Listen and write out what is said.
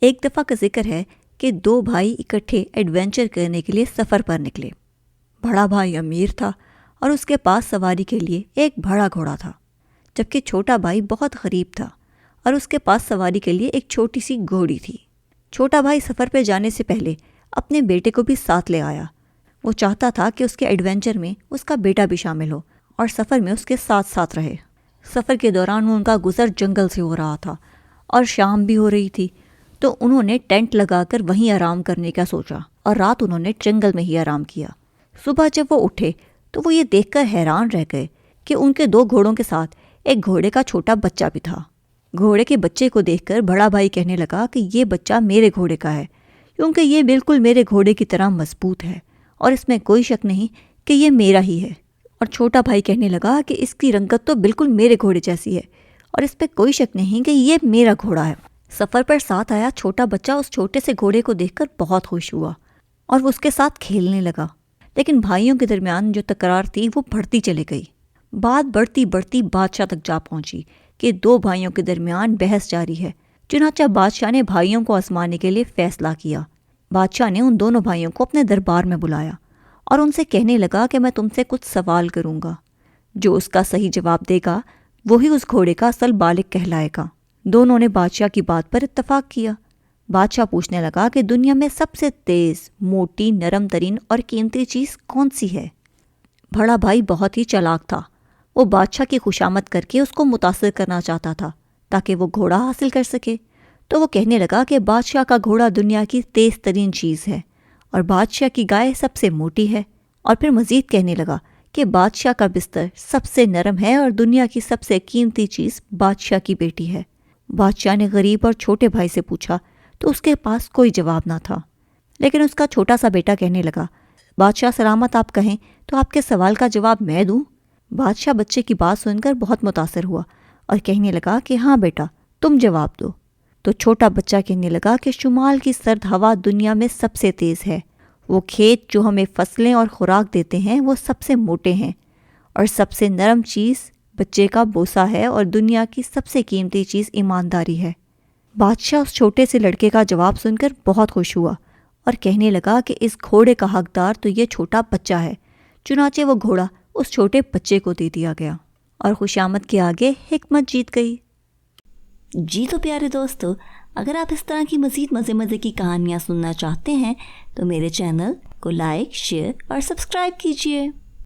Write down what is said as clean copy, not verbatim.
ایک دفعہ کا ذکر ہے کہ 2 بھائی اکٹھے ایڈونچر کرنے کے لیے سفر پر نکلے۔ بڑا بھائی امیر تھا اور اس کے پاس سواری کے لیے ایک بڑا گھوڑا تھا، جبکہ چھوٹا بھائی بہت غریب تھا اور اس کے پاس سواری کے لیے ایک چھوٹی سی گھوڑی تھی۔ چھوٹا بھائی سفر پہ جانے سے پہلے اپنے بیٹے کو بھی ساتھ لے آیا۔ وہ چاہتا تھا کہ اس کے ایڈونچر میں اس کا بیٹا بھی شامل ہو اور سفر میں اس کے ساتھ ساتھ رہے۔ سفر کے دوران ان کا گزر جنگل سے ہو رہا تھا اور شام بھی ہو رہی تھی، تو انہوں نے ٹینٹ لگا کر وہیں آرام کرنے کا سوچا اور رات انہوں نے جنگل میں ہی آرام کیا۔ صبح جب وہ اٹھے تو وہ یہ دیکھ کر حیران رہ گئے کہ ان کے 2 گھوڑوں کے ساتھ ایک گھوڑے کا چھوٹا بچہ بھی تھا۔ گھوڑے کے بچے کو دیکھ کر بڑا بھائی کہنے لگا کہ یہ بچہ میرے گھوڑے کا ہے، کیونکہ یہ بالکل میرے گھوڑے کی طرح مضبوط ہے اور اس میں کوئی شک نہیں کہ یہ میرا ہی ہے۔ اور چھوٹا بھائی کہنے لگا کہ اس کی رنگت تو بالکل میرے گھوڑے جیسی ہے اور اس پہ کوئی شک نہیں کہ یہ میرا گھوڑا ہے۔ سفر پر ساتھ آیا چھوٹا بچہ اس چھوٹے سے گھوڑے کو دیکھ کر بہت خوش ہوا اور وہ اس کے ساتھ کھیلنے لگا، لیکن بھائیوں کے درمیان جو تکرار تھی وہ بڑھتی چلی گئی۔ بات بڑھتی بڑھتی بادشاہ تک جا پہنچی کہ 2 بھائیوں کے درمیان بحث جاری ہے۔ چنانچہ بادشاہ نے بھائیوں کو آزمانے کے لیے فیصلہ کیا۔ بادشاہ نے ان دونوں بھائیوں کو اپنے دربار میں بلایا اور ان سے کہنے لگا کہ میں تم سے کچھ سوال کروں گا، جو اس کا صحیح جواب دے گا وہی اس گھوڑے کا اصل بالک کہلائے گا۔ دونوں نے بادشاہ کی بات پر اتفاق کیا۔ بادشاہ پوچھنے لگا کہ دنیا میں سب سے تیز، موٹی، نرم ترین اور قیمتی چیز کون سی ہے؟ بڑا بھائی بہت ہی چالاک تھا۔ وہ بادشاہ کی خوشامد کر کے اس کو متاثر کرنا چاہتا تھا تاکہ وہ گھوڑا حاصل کر سکے۔ تو وہ کہنے لگا کہ بادشاہ کا گھوڑا دنیا کی تیز ترین چیز ہے اور بادشاہ کی گائے سب سے موٹی ہے، اور پھر مزید کہنے لگا کہ بادشاہ کا بستر سب سے نرم ہے اور دنیا کی سب سے قیمتی چیز بادشاہ کی بیٹی ہے۔ بادشاہ نے غریب اور چھوٹے بھائی سے پوچھا تو اس کے پاس کوئی جواب نہ تھا، لیکن اس کا چھوٹا سا بیٹا کہنے لگا، بادشاہ سلامت آپ کہیں تو آپ کے سوال کا جواب میں دوں۔ بادشاہ بچے کی بات سن کر بہت متاثر ہوا اور کہنے لگا کہ ہاں بیٹا، تم جواب دو۔ تو چھوٹا بچہ کہنے لگا کہ شمال کی سرد ہوا دنیا میں سب سے تیز ہے، وہ کھیت جو ہمیں فصلیں اور خوراک دیتے ہیں وہ سب سے موٹے ہیں، اور سب سے نرم چیز بچے کا بوسہ ہے، اور دنیا کی سب سے قیمتی چیز ایمانداری ہے۔ بادشاہ اس چھوٹے سے لڑکے کا جواب سن کر بہت خوش ہوا اور کہنے لگا کہ اس گھوڑے کا حقدار تو یہ چھوٹا بچہ ہے۔ چنانچہ وہ گھوڑا اس چھوٹے بچے کو دے دیا گیا اور خوشامد کے آگے حکمت جیت گئی۔ جی تو پیارے دوستو، اگر آپ اس طرح کی مزید مزے کی کہانیاں سننا چاہتے ہیں تو میرے چینل کو لائک، شیئر اور سبسکرائب کیجیے۔